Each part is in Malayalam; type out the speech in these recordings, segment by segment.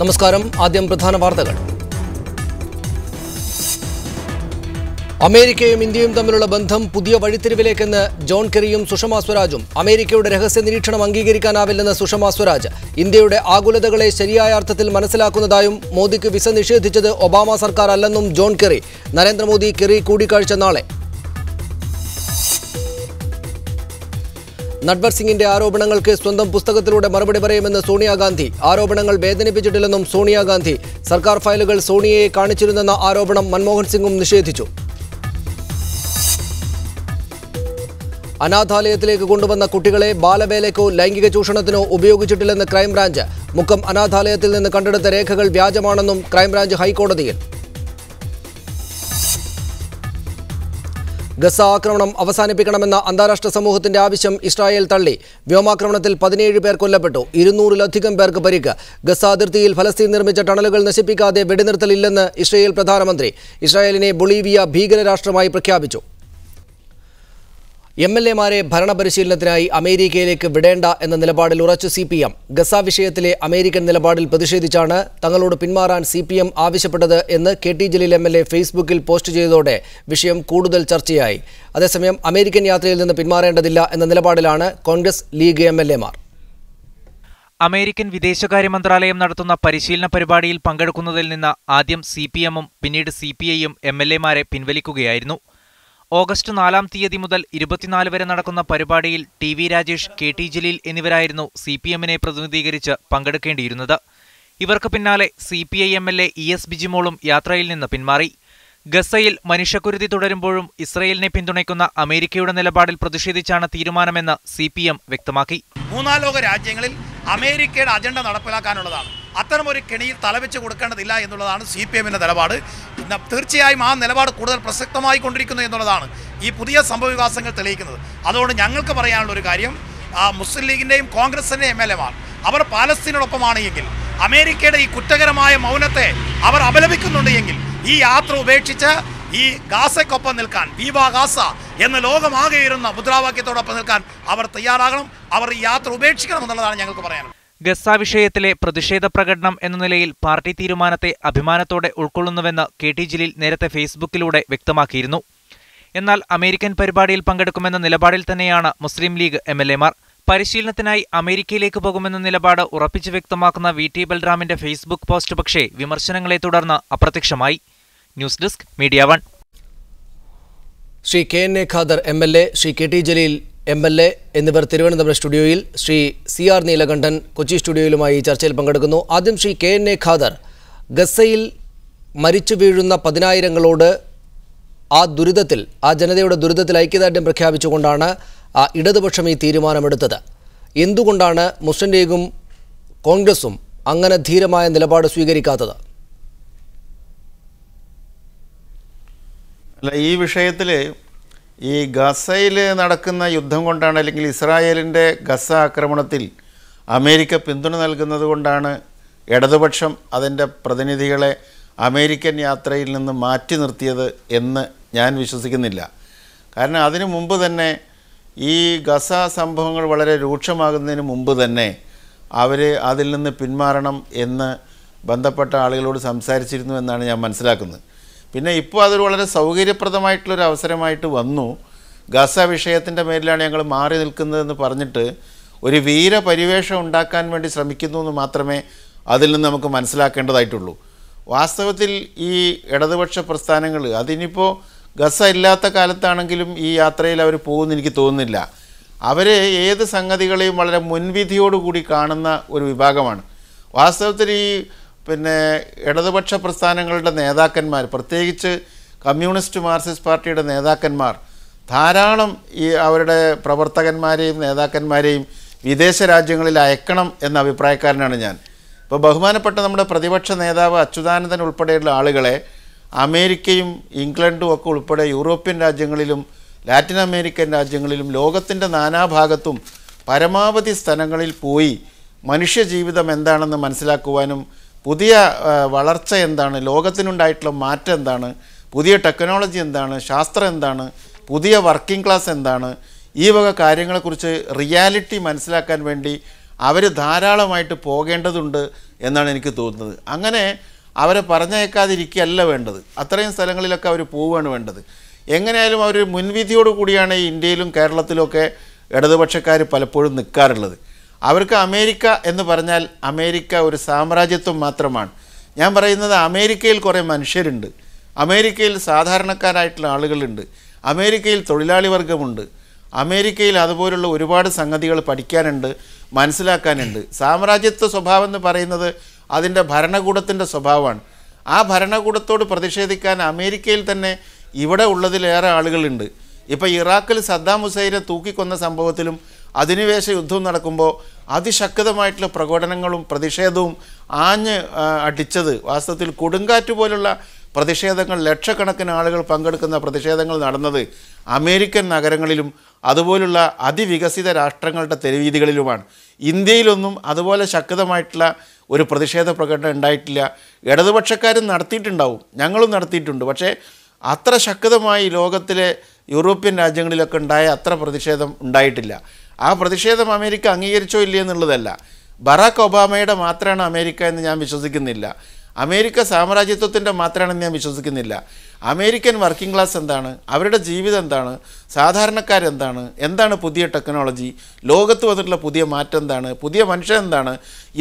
നമസ്കാരം. ആദ്യം പ്രധാന വാർത്തകൾ. അമേരിക്കയും ഇന്ത്യയും തമ്മിലുള്ള ബന്ധം പുതിയ വഴിത്തിരിവിലേക്കെന്ന് ജോൺ കെറിയും സുഷമ സ്വരാജും. അമേരിക്കയുടെ രഹസ്യ നിരീക്ഷണം അംഗീകരിക്കാനാവില്ലെന്ന് സുഷമ സ്വരാജ്. ഇന്ത്യയുടെ ആകുലതകളെ ശരിയായ അർത്ഥത്തിൽ മനസ്സിലാക്കുന്നതായും മോദിക്ക് വിസ നിഷേധിച്ചത് ഒബാമ സർക്കാർ അല്ലെന്നും ജോൺ കെറി. നരേന്ദ്രമോദി കെറി കൂടിക്കാഴ്ച നാളെ. നട്വർ സിംഗിന്റെ ആരോപണങ്ങൾക്ക് സ്വന്തം പുസ്തകത്തിലൂടെ മറുപടി പറയുമെന്ന് സോണിയാഗാന്ധി. ആരോപണങ്ങൾ വേദനിപ്പിച്ചിട്ടില്ലെന്നും സോണിയാഗാന്ധി. സർക്കാർ ഫയലുകൾ സോണിയയെ കാണിച്ചിരുന്നെന്ന ആരോപണം മൻമോഹൻ സിംഗും നിഷേധിച്ചു. അനാഥാലയത്തിലേക്ക് കൊണ്ടുവന്ന കുട്ടികളെ ബാലവേലയ്ക്കോ ലൈംഗിക ചൂഷണത്തിനോ ഉപയോഗിച്ചിട്ടില്ലെന്ന് ക്രൈംബ്രാഞ്ച്. മുക്കം അനാഥാലയത്തിൽ നിന്ന് കണ്ടെടുത്ത രേഖകൾ വ്യാജമാണെന്നും ക്രൈംബ്രാഞ്ച് ഹൈക്കോടതിയിൽ. ഗസ ആക്രമണം അവസാനിപ്പിക്കണമെന്ന അന്താരാഷ്ട്ര സമൂഹത്തിന്റെ ആവശ്യം ഇസ്രായേൽ തള്ളി. വ്യോമാക്രമണത്തിൽ 17 പേർ കൊല്ലപ്പെട്ടു, 200-ലധികം പേർക്ക് പരിക്ക്. ഗസ അതിർത്തിയിൽ ഫലസ്തീൻ നിർമ്മിച്ച ടണലുകൾ നശിപ്പിക്കാതെ വെടിനിർത്തലില്ലെന്ന് ഇസ്രായേൽ പ്രധാനമന്ത്രി. ഇസ്രായേലിനെ ബൊളീവിയ ഭീകരരാഷ്ട്രമായി പ്രഖ്യാപിച്ചു. എംഎൽഎമാരെ ഭരണപരിശീലനത്തിനായി അമേരിക്കയിലേക്ക് വിടേണ്ട എന്ന നിലപാടിൽ ഉറച്ചു CPM. ഗസ വിഷയത്തിലെ അമേരിക്കൻ നിലപാടിൽ പ്രതിഷേധിച്ചാണ് തങ്ങളോട് പിന്മാറാൻ CPM ആവശ്യപ്പെട്ടത് എന്ന് KT ജലീൽ MLA ഫേസ്ബുക്കിൽ പോസ്റ്റ് ചെയ്തതോടെ വിഷയം കൂടുതൽ ചർച്ചയായി. അതേസമയം അമേരിക്കൻ യാത്രയിൽ നിന്ന് പിന്മാറേണ്ടതില്ല എന്ന നിലപാടിലാണ് കോൺഗ്രസ് ലീഗ് MLAമാർ. അമേരിക്കൻ വിദേശകാര്യ മന്ത്രാലയം നടത്തുന്ന പരിശീലന പരിപാടിയിൽ പങ്കെടുക്കുന്നതിൽ നിന്ന് ആദ്യം CPM-ഉം പിന്നീട് CPI-യും MLAമാരെ പിൻവലിക്കുകയായിരുന്നു. ഓഗസ്റ്റ് 4-ാം തീയതി മുതൽ 24 വരെ നടക്കുന്ന പരിപാടിയിൽ TV രാജേഷ്, KT ജലീൽ എന്നിവരായിരുന്നു CPM-നെ പ്രതിനിധീകരിച്ച് പങ്കെടുക്കേണ്ടിയിരുന്നത്. ഇവർക്ക് പിന്നാലെ CPI MLA ES ബിജിമോളും യാത്രയിൽ നിന്ന് പിന്മാറി. ഗസയിൽ മനുഷ്യക്കുരുതി തുടരുമ്പോഴും ഇസ്രയേലിനെ പിന്തുണയ്ക്കുന്ന അമേരിക്കയുടെ നിലപാടിൽ പ്രതിഷേധിച്ചാണ് തീരുമാനമെന്ന് CPM വ്യക്തമാക്കി. മൂന്നാം ലോക രാജ്യങ്ങളിൽ അമേരിക്കയുടെ അജണ്ട നടപ്പിലാക്കാനുള്ളതാണ്. അത്തരമൊരു കെണിയിൽ തലവെച്ച് കൊടുക്കേണ്ടതില്ല എന്നുള്ളതാണ് CPM-ന്റെ നിലപാട്. തീർച്ചയായും ആ നിലപാട് കൂടുതൽ പ്രസക്തമായി കൊണ്ടിരിക്കുന്നു എന്നുള്ളതാണ് ഈ പുതിയ സംഭവവികാസങ്ങൾ തെളിയിക്കുന്നത്. അതുകൊണ്ട് ഞങ്ങൾക്ക് പറയാനുള്ള ഒരു കാര്യം, മുസ്ലിം ലീഗിൻ്റെയും കോൺഗ്രസിൻ്റെയും MLAമാർ അവർ പാലസ്തീനോടൊപ്പമാണ് എങ്കിൽ, അമേരിക്കയുടെ ഈ കുറ്റകരമായ മൗനത്തെ അവർ അപലപിക്കുന്നുണ്ട് എങ്കിൽ, ഈ യാത്ര ഉപേക്ഷിച്ച് ഈ ഗാസയ്ക്കൊപ്പം നിൽക്കാൻ, വീവാ ഗാസ എന്ന് ലോകമാകെയിരുന്ന മുദ്രാവാക്യത്തോടൊപ്പം നിൽക്കാൻ അവർ തയ്യാറാകണം. അവർ ഈ യാത്ര ഉപേക്ഷിക്കണമെന്നുള്ളതാണ് ഞങ്ങൾക്ക് പറയാനുള്ളത്. ഗസ വിഷയത്തിലെ പ്രതിഷേധ പ്രകടനം എന്ന നിലയിൽ പാർട്ടി തീരുമാനത്തെ അഭിമാനത്തോടെ ഉൾക്കൊള്ളുന്നുവെന്ന് KT ജലീൽ നേരത്തെ ഫേസ്ബുക്കിലൂടെ വ്യക്തമാക്കിയിരുന്നു. എന്നാൽ അമേരിക്കൻ പരിപാടിയിൽ പങ്കെടുക്കുമെന്ന നിലപാടിൽ തന്നെയാണ് മുസ്ലിം ലീഗ് MLAമാർ. പരിശീലനത്തിനായി അമേരിക്കയിലേക്ക് പോകുമെന്ന നിലപാട് ഉറപ്പിച്ചു വ്യക്തമാക്കുന്ന VT ബൽറാമിന്റെ ഫേസ്ബുക്ക് പോസ്റ്റ് പക്ഷേ വിമർശനങ്ങളെ തുടർന്ന് അപ്രത്യക്ഷമായി. News desk media 1. Shri KNA Khader MLA, Shri KT Jaleel MLA എന്നിവർ തിരുവനന്തപുരം സ്റ്റുഡിയോയിൽ, ശ്രീ CR നീലകണ്ഠൻ കൊച്ചി സ്റ്റുഡിയോയിലുമായി ചർച്ചയിൽ പങ്കെടുക്കുന്നു. ആദ്യം ശ്രീ KNA ഖാദർ, ഗസയിൽ മരിച്ചു വീഴുന്ന 10,000-ങ്ങളോട് ആ ദുരിതത്തിൽ, ആ ജനതയുടെ ദുരിതത്തിൽ ഐക്യദാർഢ്യം പ്രഖ്യാപിച്ചുകൊണ്ടാണ് ഇടതുപക്ഷം ഈ തീരുമാനമെടുത്തത്. എന്തുകൊണ്ടാണ് മുസ്ലിം ലീഗും കോൺഗ്രസും അങ്ങനെ ധീരമായ നിലപാട് സ്വീകരിക്കാത്തത്? അല്ല, ഈ വിഷയത്തിൽ ഈ ഗസയിൽ നടക്കുന്ന യുദ്ധം കൊണ്ടാണ്, അല്ലെങ്കിൽ ഇസ്രായേലിൻ്റെ ഗസ ആക്രമണത്തിൽ അമേരിക്ക പിന്തുണ നൽകുന്നത് കൊണ്ടാണ് ഇടതുപക്ഷം അതിൻ്റെ പ്രതിനിധികളെ അമേരിക്കൻ യാത്രയിൽ നിന്ന് മാറ്റി നിർത്തിയത് എന്ന് ഞാൻ വിശ്വസിക്കുന്നില്ല. കാരണം അതിനു മുമ്പ് തന്നെ ഈ ഗസ സംഭവങ്ങൾ വളരെ രൂക്ഷമാകുന്നതിന് മുമ്പ് തന്നെ അവർ അതിൽ നിന്ന് പിന്മാറണം എന്ന് ബന്ധപ്പെട്ട ആളുകളോട് സംസാരിച്ചിരുന്നു എന്നാണ് ഞാൻ മനസ്സിലാക്കുന്നത്. പിന്നെ ഇപ്പോൾ അതൊരു വളരെ സൗകര്യപ്രദമായിട്ടുള്ളൊരു അവസരമായിട്ട് വന്നു. ഗസ വിഷയത്തിൻ്റെ മേലിലാണ് ഞങ്ങൾ മാറി നിൽക്കുന്നതെന്ന് പറഞ്ഞിട്ട് ഒരു വീരപരിവേഷം ഉണ്ടാക്കാൻ വേണ്ടി ശ്രമിക്കുന്നു എന്ന് മാത്രമേ അതിൽ നിന്ന് നമുക്ക് മനസ്സിലാക്കേണ്ടതായിട്ടുള്ളൂ. വാസ്തവത്തിൽ ഈ ഇടതുപക്ഷ പ്രസ്ഥാനങ്ങൾ അതിനിപ്പോൾ ഗസ ഇല്ലാത്ത കാലത്താണെങ്കിലും ഈ യാത്രയിൽ അവർ പോകുമെന്ന് എനിക്ക് തോന്നുന്നില്ല. അവർ ഏത് സംഗതികളെയും വളരെ മുൻവിധിയോടുകൂടി കാണുന്ന ഒരു വിഭാഗമാണ്. വാസ്തവത്തിൽ ഈ ഇടതുപക്ഷ പ്രസ്ഥാനങ്ങളുടെ നേതാക്കന്മാർ, പ്രത്യേകിച്ച് കമ്മ്യൂണിസ്റ്റ് മാർക്സിസ്റ്റ് പാർട്ടിയുടെ നേതാക്കന്മാർ ധാരാളം ഈ അവരുടെ പ്രവർത്തകന്മാരെയും നേതാക്കന്മാരെയും വിദേശ രാജ്യങ്ങളിൽ അയക്കണം എന്ന അഭിപ്രായക്കാരനാണ് ഞാൻ. ഇപ്പോൾ ബഹുമാനപ്പെട്ട നമ്മുടെ പ്രതിപക്ഷ നേതാവ് അച്യുതാനന്ദൻ ഉൾപ്പെടെയുള്ള ആളുകളെ അമേരിക്കയും ഇംഗ്ലണ്ടും ഒക്കെ ഉൾപ്പെടെ യൂറോപ്യൻ രാജ്യങ്ങളിലും ലാറ്റിൻ അമേരിക്കൻ രാജ്യങ്ങളിലും ലോകത്തിൻ്റെ നാനാഭാഗത്തും പരമാവധി സ്ഥലങ്ങളിൽ പോയി മനുഷ്യജീവിതം എന്താണെന്ന് മനസ്സിലാക്കുവാനും പുതിയ വളർച്ച എന്താണ്, ലോകത്തിനുണ്ടായിട്ടുള്ള മാറ്റം എന്താണ്, പുതിയ ടെക്നോളജി എന്താണ്, ശാസ്ത്രം എന്താണ്, പുതിയ വർക്കിംഗ് ക്ലാസ് എന്താണ്, ഈ വക കാര്യങ്ങളെക്കുറിച്ച് റിയാലിറ്റി മനസ്സിലാക്കാൻ വേണ്ടി അവർ ധാരാളമായിട്ട് പോകേണ്ടതുണ്ട് എന്നാണ് എനിക്ക് തോന്നുന്നത്. അങ്ങനെ അവരെ പറഞ്ഞയക്കാതിരിക്കുകയല്ല വേണ്ടത്. അത്രയും സ്ഥലങ്ങളിലൊക്കെ അവർ പോവുകയാണ് വേണ്ടത്. എങ്ങനെയായാലും അവർ മുൻവിധിയോട് കൂടിയാണ് ഈ ഇന്ത്യയിലും കേരളത്തിലുമൊക്കെ ഇടതുപക്ഷക്കാർ പലപ്പോഴും നിൽക്കാറുള്ളത്. അവർക്ക് അമേരിക്ക എന്ന് പറഞ്ഞാൽ അമേരിക്ക ഒരു സാമ്രാജ്യത്വം മാത്രമാണ്. ഞാൻ പറയുന്നത് അമേരിക്കയിൽ കുറേ മനുഷ്യരുണ്ട്, അമേരിക്കയിൽ സാധാരണക്കാരായിട്ടുള്ള ആളുകളുണ്ട്, അമേരിക്കയിൽ തൊഴിലാളി വർഗമുണ്ട്, അമേരിക്കയിൽ അതുപോലുള്ള ഒരുപാട് സംഗതികൾ പഠിക്കാനുണ്ട്, മനസ്സിലാക്കാനുണ്ട്. സാമ്രാജ്യത്വ സ്വഭാവം എന്ന് പറയുന്നത് അതിൻ്റെ ഭരണകൂടത്തിൻ്റെ സ്വഭാവമാണ്. ആ ഭരണകൂടത്തോട് പ്രതിഷേധിക്കാൻ അമേരിക്കയിൽ തന്നെ ഇവിടെ ഉള്ളതിലേറെ ആളുകളുണ്ട്. ഇപ്പോൾ ഇറാഖിൽ സദ്ദാം ഹുസൈനെ തൂക്കിക്കൊന്ന സംഭവത്തിലും അധിനിവേശ യുദ്ധവും നടക്കുമ്പോൾ അതിശക്തമായിട്ടുള്ള പ്രകടനങ്ങളും പ്രതിഷേധവും അടിച്ചത് വാസ്തവത്തിൽ കൊടുങ്കാറ്റ് പോലുള്ള പ്രതിഷേധങ്ങൾ, ലക്ഷക്കണക്കിന് ആളുകൾ പങ്കെടുക്കുന്ന പ്രതിഷേധങ്ങൾ നടന്നത് അമേരിക്കൻ നഗരങ്ങളിലും അതുപോലുള്ള അതിവികസിത രാഷ്ട്രങ്ങളുടെ തെരുവീതികളിലുമാണ്. ഇന്ത്യയിലൊന്നും അതുപോലെ ശക്തമായിട്ടുള്ള ഒരു പ്രതിഷേധ പ്രകടനം ഉണ്ടായിട്ടില്ല. ഇടതുപക്ഷക്കാരും നടത്തിയിട്ടുണ്ടാവും, ഞങ്ങളും നടത്തിയിട്ടുണ്ട്. പക്ഷേ അത്ര ശക്തമായി ലോകത്തിലെ യൂറോപ്യൻ രാജ്യങ്ങളിലൊക്കെ ഉണ്ടായ അത്ര പ്രതിഷേധം ഉണ്ടായിട്ടില്ല. ആ പ്രതിഷേധം അമേരിക്ക അംഗീകരിച്ചോ ഇല്ല എന്നുള്ളതല്ല. ബറാക്ക് ഒബാമയുടെ മാത്രമാണ് അമേരിക്ക എന്ന് ഞാൻ വിശ്വസിക്കുന്നില്ല. അമേരിക്ക സാമ്രാജ്യത്വത്തിൻ്റെ മാത്രമാണെന്ന് ഞാൻ വിശ്വസിക്കുന്നില്ല. അമേരിക്കൻ വർക്കിംഗ് ക്ലാസ് എന്താണ്, അവരുടെ ജീവിതം എന്താണ്, സാധാരണക്കാരെന്താണ്, എന്താണ് പുതിയ ടെക്നോളജി, ലോകത്ത് വന്നിട്ടുള്ള പുതിയ മാറ്റം എന്താണ്, പുതിയ മനുഷ്യൻ എന്താണ്,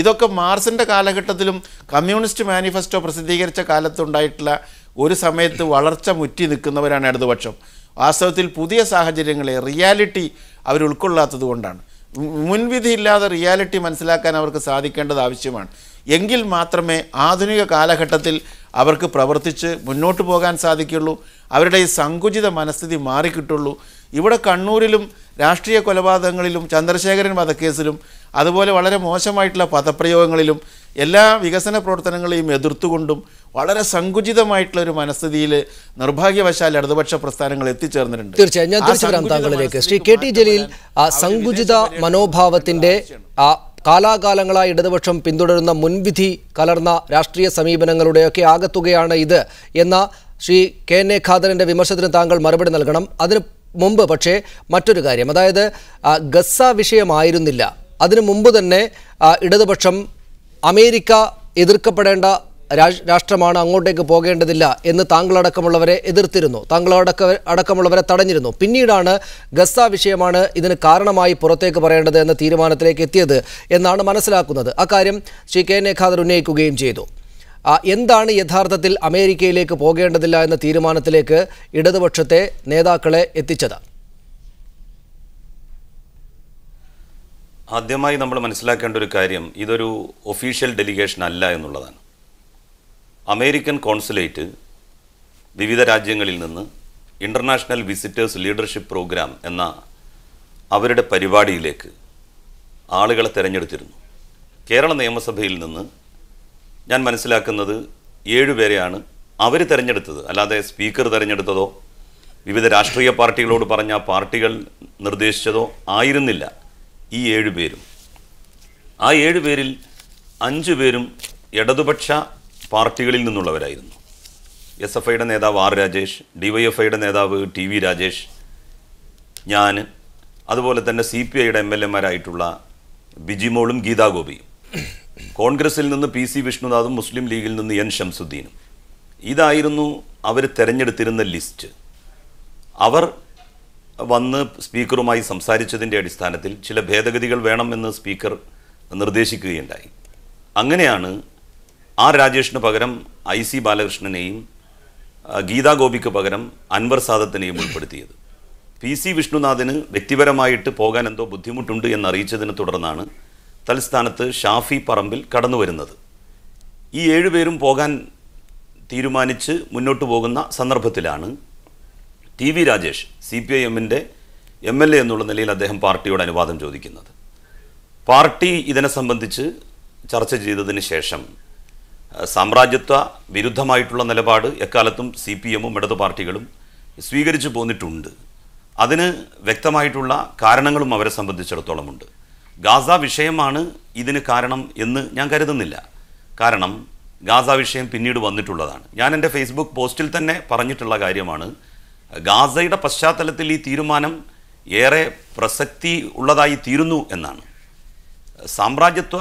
ഇതൊക്കെ മാർസിൻ്റെ കാലഘട്ടത്തിലും കമ്മ്യൂണിസ്റ്റ് മാനിഫെസ്റ്റോ പ്രസിദ്ധീകരിച്ച കാലത്തുണ്ടായിട്ടുള്ള ഒരു സമയത്ത് വളർച്ച മുറ്റി നിൽക്കുന്നവരാണ് ഇടതുപക്ഷം. വാസ്തവത്തിൽ പുതിയ സാഹചര്യങ്ങളെ റിയാലിറ്റി അവർ ഉൾക്കൊള്ളാത്തത് കൊണ്ടാണ്. മുൻവിധിയില്ലാതെ റിയാലിറ്റി മനസ്സിലാക്കാൻ അവർക്ക് സാധിക്കേണ്ടത് ആവശ്യമാണ്. എങ്കിൽ മാത്രമേ ആധുനിക കാലഘട്ടത്തിൽ അവർക്ക് പ്രവർത്തിച്ച് മുന്നോട്ട് പോകാൻ സാധിക്കുള്ളൂ. അവരുടെ ഈ സങ്കുചിത മനസ്ഥിതി മാറിക്കിട്ടുള്ളൂ. ഇവിടെ കണ്ണൂരിലും രാഷ്ട്രീയ കൊലപാതകങ്ങളിലും ചന്ദ്രശേഖരൻ വധക്കേസിലും അതുപോലെ വളരെ മോശമായിട്ടുള്ള പദപ്രയോഗങ്ങളിലും എല്ലാ വികസന പ്രവർത്തനങ്ങളെയും എതിർത്തുകൊണ്ടും വളരെ സങ്കുചിതമായിട്ടുള്ള ഒരു മനസ്ഥിതിയിൽ നിർഭാഗ്യവശാൽ ഇടതുപക്ഷ പ്രസ്ഥാനങ്ങൾ എത്തിച്ചേർന്നിട്ടുണ്ട്. തീർച്ചയായും ഞാൻ തിരിച്ചു വരാം താങ്കളിലേക്ക്. ശ്രീ കെ ടി ജലീൽ, ആ സങ്കുചിത മനോഭാവത്തിന്റെ കാലാകാലങ്ങളായി ഇടതുപക്ഷം പിന്തുടരുന്ന മുൻവിധി കലർന്ന രാഷ്ട്രീയ സമീപനങ്ങളുടെയൊക്കെ ആകത്തുകയാണ് ഇത് എന്ന ശ്രീ കെ എൻ എ ഖാദറിന്റെ വിമർശനത്തിന് താങ്കൾ മറുപടി നൽകണം. അതിന് മുമ്പ് പക്ഷേ മറ്റൊരു കാര്യം, അതായത് ഗസ വിഷയമായിരുന്നില്ല. അതിനു മുമ്പ് തന്നെ ഇടതുപക്ഷം അമേരിക്ക എതിർക്കപ്പെടേണ്ട രാഷ്ട്രമാണ്, അങ്ങോട്ടേക്ക് പോകേണ്ടതില്ല എന്ന് താങ്കളടക്കമുള്ളവരെ എതിർത്തിരുന്നു, താങ്കളടക്കമുള്ളവരെ തടഞ്ഞിരുന്നു. പിന്നീടാണ് ഗസ വിഷയമാണ് ഇതിന് കാരണമായി പുറത്തേക്ക് പറയേണ്ടത് എന്ന തീരുമാനത്തിലേക്ക് എത്തിയത് എന്നാണ് മനസ്സിലാക്കുന്നത്. അക്കാര്യം Shri K N A Khader ഉന്നയിക്കുകയും ചെയ്തു. എന്താണ് യഥാർത്ഥത്തിൽ അമേരിക്കയിലേക്ക് പോകേണ്ടതില്ല എന്ന തീരുമാനത്തിലേക്ക് ഇടതുപക്ഷത്തെ നേതാക്കളെ എത്തിച്ചത്? ആദ്യമായി നമ്മൾ മനസ്സിലാക്കേണ്ട ഒരു കാര്യം, ഇതൊരു ഒഫീഷ്യൽ ഡെലിഗേഷൻ അല്ല എന്നുള്ളതാണ്. അമേരിക്കൻ കോൺസുലേറ്റ് വിവിധ രാജ്യങ്ങളിൽ നിന്ന് ഇൻ്റർനാഷണൽ വിസിറ്റേഴ്സ് ലീഡർഷിപ്പ് പ്രോഗ്രാം എന്ന അവരുടെ പരിപാടിയിലേക്ക് ആളുകളെ തിരഞ്ഞെടുത്തിരുന്നു. കേരള നിയമസഭയിൽ നിന്ന് ഞാൻ മനസ്സിലാക്കുന്നത് 7 പേരെയാണ് അവർ തിരഞ്ഞെടുത്തത്. അല്ലാതെ സ്പീക്കർ തിരഞ്ഞെടുത്തതോ വിവിധ രാഷ്ട്രീയ പാർട്ടികളോട് പറഞ്ഞ പാർട്ടികൾ നിർദ്ദേശിച്ചതോ ആയിരുന്നില്ല ഈ 7 പേരും. ആ 7 പേരിൽ 5 പേരും ഇടതുപക്ഷ പാർട്ടികളിൽ നിന്നുള്ളവരായിരുന്നു. SFIയുടെ നേതാവ് ആർ രാജേഷ്, DYFIയുടെ നേതാവ് TV രാജേഷ്, ഞാൻ, അതുപോലെ തന്നെ CPIയുടെ MLAമാരായിട്ടുള്ള ബിജിമോളും ഗീതാ ഗോപിയും, കോൺഗ്രസിൽ നിന്ന് PC വിഷ്ണുനാഥും, മുസ്ലിം ലീഗിൽ നിന്ന് N ഷംസുദ്ദീനും. ഇതായിരുന്നു അവർ തിരഞ്ഞെടുത്തിരുന്ന ലിസ്റ്റ്. അവർ വന്ന് സ്പീക്കറുമായി സംസാരിച്ചതിൻ്റെ അടിസ്ഥാനത്തിൽ ചില ഭേദഗതികൾ വേണമെന്ന് സ്പീക്കർ നിർദ്ദേശിക്കുകയുണ്ടായി. അങ്ങനെയാണ് ആർ രാജേഷിന് പകരം IC ബാലകൃഷ്ണനെയും ഗീതാ ഗോപിക്ക് പകരം അൻവർ സാദത്തിനെയും ഉൾപ്പെടുത്തിയത്. PC വിഷ്ണുനാഥിന് വ്യക്തിപരമായിട്ട് പോകാൻ എന്തോ ബുദ്ധിമുട്ടുണ്ട് എന്നറിയിച്ചതിനെ തുടർന്നാണ് തൽസ്ഥാനത്ത് ഷാഫി പറമ്പിൽ കടന്നു വരുന്നത്. ഈ 7 പേരും പോകാൻ തീരുമാനിച്ച് മുന്നോട്ട് പോകുന്ന സന്ദർഭത്തിലാണ് TV രാജേഷ് CPIMൻ്റെ MLA എന്നുള്ള നിലയിൽ അദ്ദേഹം പാർട്ടിയോട് അനുവാദം ചോദിക്കുന്നത്. പാർട്ടി ഇതിനെ സംബന്ധിച്ച് ചർച്ച ചെയ്തതിന് ശേഷം സാമ്രാജ്യത്വ വിരുദ്ധമായിട്ടുള്ള നിലപാട് എക്കാലത്തും CPMഉം ഇടതു പാർട്ടികളും സ്വീകരിച്ചു പോന്നിട്ടുണ്ട്. അതിന് വ്യക്തമായിട്ടുള്ള കാരണങ്ങളും അവരെ സംബന്ധിച്ചിടത്തോളമുണ്ട്. ഗാസ വിഷയമാണ് ഇതിന് കാരണം എന്ന് ഞാൻ കരുതുന്നില്ല. കാരണം ഗാസ വിഷയം പിന്നീട് വന്നിട്ടുള്ളതാണ്. ഞാൻ എൻ്റെ ഫേസ്ബുക്ക് പോസ്റ്റിൽ തന്നെ പറഞ്ഞിട്ടുള്ള കാര്യമാണ്, ഗാസയുടെ പശ്ചാത്തലത്തിൽ ഈ തീരുമാനം ഏറെ പ്രസക്തി ഉള്ളതായി തീരുന്നു എന്നാണ്. സാമ്രാജ്യത്വ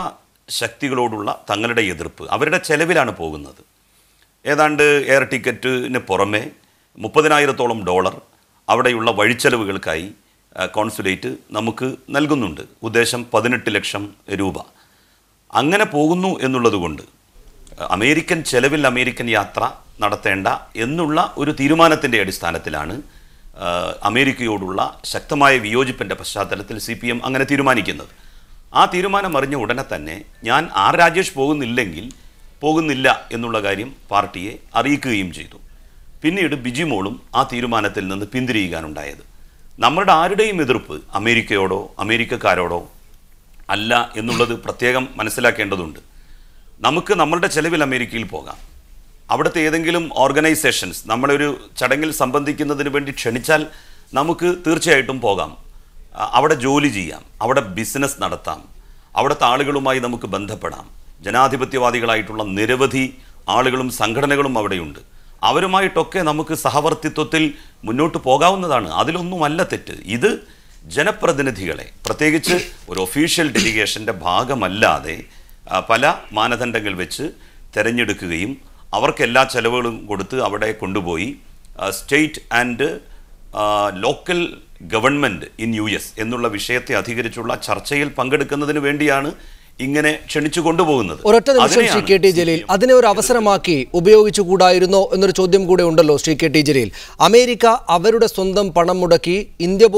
ശക്തികളോടുള്ള തങ്ങളുടെ എതിർപ്പ് അവരുടെ ചെലവിലാണ് പോകുന്നത്. ഏതാണ്ട് എയർ ടിക്കറ്റിന് പുറമെ $30,000 അവിടെയുള്ള വഴിച്ചെലവുകൾക്കായി കോൺസുലേറ്റ് നമുക്ക് നൽകുന്നുണ്ട്. ഉദ്ദേശം 18 ലക്ഷം രൂപ. അങ്ങനെ പോകുന്നു എന്നുള്ളതുകൊണ്ട് അമേരിക്കൻ ചെലവിൽ അമേരിക്കൻ യാത്ര നടത്തേണ്ട എന്നുള്ള ഒരു തീരുമാനത്തിൻ്റെ അടിസ്ഥാനത്തിലാണ് അമേരിക്കയോടുള്ള ശക്തമായ വിയോജിപ്പിൻ്റെ പശ്ചാത്തലത്തിൽ CPM അങ്ങനെ തീരുമാനിക്കുന്നത്. ആ തീരുമാനം അറിഞ്ഞ ഉടനെ തന്നെ ഞാൻ ആർ രാജേഷ് പോകുന്നില്ല എന്നുള്ള കാര്യം പാർട്ടിയെ അറിയിക്കുകയും ചെയ്തു. പിന്നീട് ബിജിമോളും ആ തീരുമാനത്തിൽ നിന്ന് പിന്തിരിയുകയാണുണ്ടായത്. നമ്മളുടെ ആരുടെയും എതിർപ്പ് അമേരിക്കയോടോ അമേരിക്കക്കാരോടോ അല്ല എന്നുള്ളത് പ്രത്യേകം മനസ്സിലാക്കേണ്ടതുണ്ട്. നമുക്ക് നമ്മളുടെ ചെലവിൽ അമേരിക്കയിൽ പോകാം. അവിടുത്തെ ഏതെങ്കിലും ഓർഗനൈസേഷൻസ് നമ്മളൊരു ചടങ്ങിൽ സംബന്ധിക്കുന്നതിന് വേണ്ടി ക്ഷണിച്ചാൽ നമുക്ക് തീർച്ചയായിട്ടും പോകാം. അവിടെ ജോലി ചെയ്യാം, അവിടെ ബിസിനസ് നടത്താം, അവിടുത്തെ ആളുകളുമായി നമുക്ക് ബന്ധപ്പെടാം. ജനാധിപത്യവാദികളായിട്ടുള്ള നിരവധി ആളുകളും സംഘടനകളും അവിടെയുണ്ട്. അവരുമായിട്ടൊക്കെ നമുക്ക് സഹവർത്തിത്വത്തിൽ മുന്നോട്ട് പോകാവുന്നതാണ്. അതിലൊന്നുമല്ല തെറ്റ്. ഇത് ജനപ്രതിനിധികളെ, പ്രത്യേകിച്ച് ഒരു ഒഫീഷ്യൽ ഡെലിഗേഷൻ്റെ ഭാഗമല്ലാതെ പല മാനദണ്ഡങ്ങൾ വെച്ച് തിരഞ്ഞെടുക്കുകയും അവർക്ക് എല്ലാ ചെലവുകളും കൊടുത്ത് അവിടെ കൊണ്ടുപോയി state and local government in US എന്നുള്ള വിഷയത്തെ അധികരിച്ചുള്ള ചർച്ചയിൽ പങ്കെടുക്കുന്നതിന് വേണ്ടിയാണ് ഇങ്ങനെ ക്ഷണിച്ചു കൊണ്ടുപോകുന്നത്. ഒരൊറ്റ നിമിഷം ശ്രീ കെ ടി ജലീൽ, അതിനെ ഒരു അവസരമാക്കി ഉപയോഗിച്ചുകൂടായിരുന്നോ എന്നൊരു ചോദ്യം കൂടെ ഉണ്ടല്ലോ Shri K T Jaleel. America അവരുടെ സ്വന്തം പണം മുടക്കി ഇന്ത്യ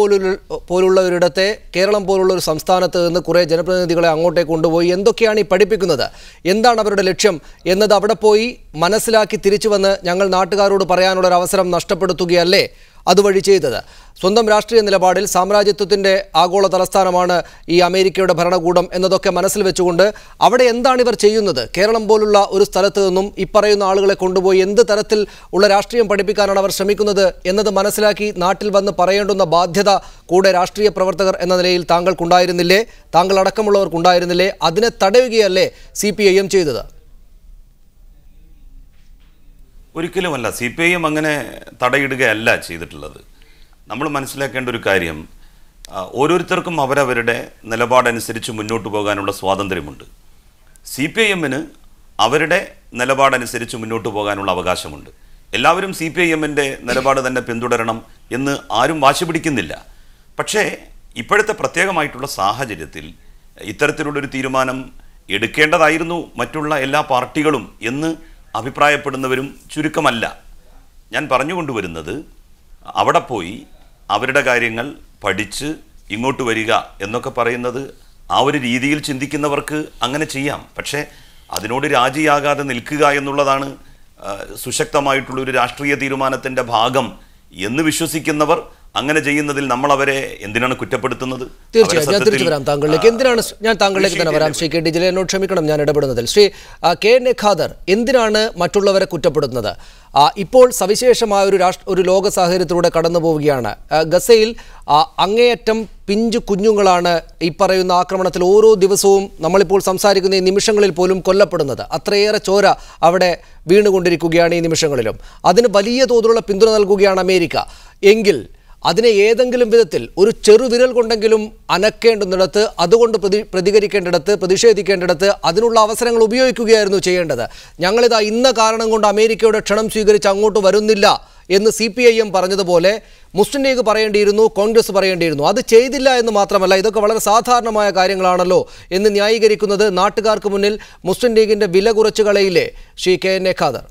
പോലുള്ള ഒരിടത്തെ, കേരളം പോലുള്ള ഒരു സംസ്ഥാനത്ത് നിന്ന് കുറേ ജനപ്രതിനിധികളെ അങ്ങോട്ടേക്ക് കൊണ്ടുപോയി എന്തൊക്കെയാണ് ഈ പഠിപ്പിക്കുന്നത്, എന്താണ് അവരുടെ ലക്ഷ്യം എന്നത് അവിടെ പോയി മനസ്സിലാക്കി തിരിച്ചു വന്ന് ഞങ്ങൾ നാട്ടുകാരോട് പറയാനുള്ളൊരു അവസരം നഷ്ടപ്പെടുത്തുകയല്ലേ അതുവഴി ചെയ്തത്? സ്വന്തം രാഷ്ട്രീയ നിലപാടിൽ സാമ്രാജ്യത്വത്തിൻ്റെ ആഗോള തലസ്ഥാനമാണ് ഈ അമേരിക്കയുടെ ഭരണകൂടം എന്നതൊക്കെ മനസ്സിൽ വെച്ചുകൊണ്ട് അവിടെ എന്താണ് ഇവർ ചെയ്യുന്നത്? കേരളം പോലുള്ള ഒരു സ്ഥലത്ത് നിന്നും ഈ പറയുന്ന ആളുകളെ കൊണ്ടുപോയി എന്ത് തരത്തിൽ ഉള്ള രാഷ്ട്രീയം പഠിപ്പിക്കാനാണ് അവർ ശ്രമിക്കുന്നത് എന്നത് മനസ്സിലാക്കി നാട്ടിൽ വന്ന് പറയേണ്ടുന്ന ബാധ്യത കൂടെ രാഷ്ട്രീയ പ്രവർത്തകർ എന്ന നിലയിൽ താങ്കൾക്കുണ്ടായിരുന്നില്ലേ, താങ്കൾ അടക്കമുള്ളവർക്കുണ്ടായിരുന്നില്ലേ? അതിനെ തടയുകയല്ലേ CPIM ചെയ്തത്? ഒരിക്കലുമല്ല. CPIM അങ്ങനെ തടയിടുകയല്ല ചെയ്തിട്ടുള്ളത്. നമ്മൾ മനസ്സിലാക്കേണ്ട ഒരു കാര്യം, ഓരോരുത്തർക്കും അവരവരുടെ നിലപാടനുസരിച്ച് മുന്നോട്ട് പോകാനുള്ള സ്വാതന്ത്ര്യമുണ്ട്. CPIMന് അവരുടെ നിലപാടനുസരിച്ച് മുന്നോട്ട് പോകാനുള്ള അവകാശമുണ്ട്. എല്ലാവരും CPIMൻ്റെ നിലപാട് തന്നെ പിന്തുടരണം എന്ന് ആരും വാശി പിടിക്കുന്നില്ല. പക്ഷേ ഇപ്പോഴത്തെ പ്രത്യേകമായിട്ടുള്ള സാഹചര്യത്തിൽ ഇത്തരത്തിലുള്ളൊരു തീരുമാനം എടുക്കേണ്ടതായിരുന്നു മറ്റുള്ള എല്ലാ പാർട്ടികളും എന്ന് അഭിപ്രായപ്പെടുന്നവരും ചുരുക്കമല്ല. ഞാൻ പറഞ്ഞുകൊണ്ടുവരുന്നത്, അവിടെ പോയി അവരുടെ കാര്യങ്ങൾ പഠിച്ച് ഇങ്ങോട്ട് വരിക എന്നൊക്കെ പറയുന്നത് ആ ഒരു രീതിയിൽ ചിന്തിക്കുന്നവർക്ക് അങ്ങനെ ചെയ്യാം. പക്ഷേ അതിനോട് രാജിയാകാതെ നിൽക്കുക എന്നുള്ളതാണ് സുശക്തമായിട്ടുള്ളൊരു രാഷ്ട്രീയ തീരുമാനത്തിൻ്റെ ഭാഗം എന്ന് വിശ്വസിക്കുന്നവർ അങ്ങനെ ചെയ്യുന്നതിൽ നമ്മൾ അവരെ എന്തിനാണ് കുറ്റപ്പെടുത്തുന്നത്? തീർച്ചയായും ഞാൻ തിരിച്ചു വരാം താങ്കളിലേക്ക്. എന്തിനാണ് ഞാൻ താങ്കളിലേക്ക് തന്നെ വരാം ശ്രീ കെ ടി ജലീൽ, എന്നോട് ക്ഷമിക്കണം ഞാൻ ഇടപെടുന്നതിൽ. ശ്രീ KN ഖാദർ, എന്തിനാണ് മറ്റുള്ളവരെ കുറ്റപ്പെടുത്തുന്നത്? ഇപ്പോൾ സവിശേഷമായ ഒരു ലോക സാഹചര്യത്തിലൂടെ കടന്നു പോവുകയാണ്. ഗസയിൽ അങ്ങേയറ്റം പിഞ്ചു കുഞ്ഞുങ്ങളാണ് ഈ പറയുന്ന ആക്രമണത്തിൽ ഓരോ ദിവസവും നമ്മളിപ്പോൾ സംസാരിക്കുന്ന ഈ നിമിഷങ്ങളിൽ പോലും കൊല്ലപ്പെടുന്നത്. അത്രയേറെ ചോര അവിടെ വീണുകൊണ്ടിരിക്കുകയാണ് ഈ നിമിഷങ്ങളിലും. അതിന് വലിയ തോതിലുള്ള പിന്തുണ നൽകുകയാണ് അമേരിക്ക. എങ്കിൽ അതിനെ ഏതെങ്കിലും വിധത്തിൽ ഒരു ചെറുവിരൽ കൊണ്ടെങ്കിലും അനക്കേണ്ടുന്നിടത്ത്, അതുകൊണ്ട് പ്രതികരിക്കേണ്ടിടത്ത്, പ്രതിഷേധിക്കേണ്ടിടത്ത് അതിനുള്ള അവസരങ്ങൾ ഉപയോഗിക്കുകയായിരുന്നു ചെയ്യേണ്ടത്. ഞങ്ങളിതാ ഇന്ന കാരണം കൊണ്ട് അമേരിക്കയുടെ ക്ഷണം സ്വീകരിച്ച് അങ്ങോട്ട് വരുന്നില്ല എന്ന് CPIM പറഞ്ഞതുപോലെ മുസ്ലിം ലീഗ് പറയേണ്ടിയിരുന്നു, കോൺഗ്രസ് പറയേണ്ടിയിരുന്നു. അത് ചെയ്തില്ല എന്ന് മാത്രമല്ല, ഇതൊക്കെ വളരെ സാധാരണമായ കാര്യങ്ങളാണല്ലോ എന്ന് ന്യായീകരിക്കുന്നത് നാട്ടുകാർക്ക് മുന്നിൽ മുസ്ലിം ലീഗിൻ്റെ വില കുറച്ച് കളയില്ലേ ശ്രീ KN ഖാദർ?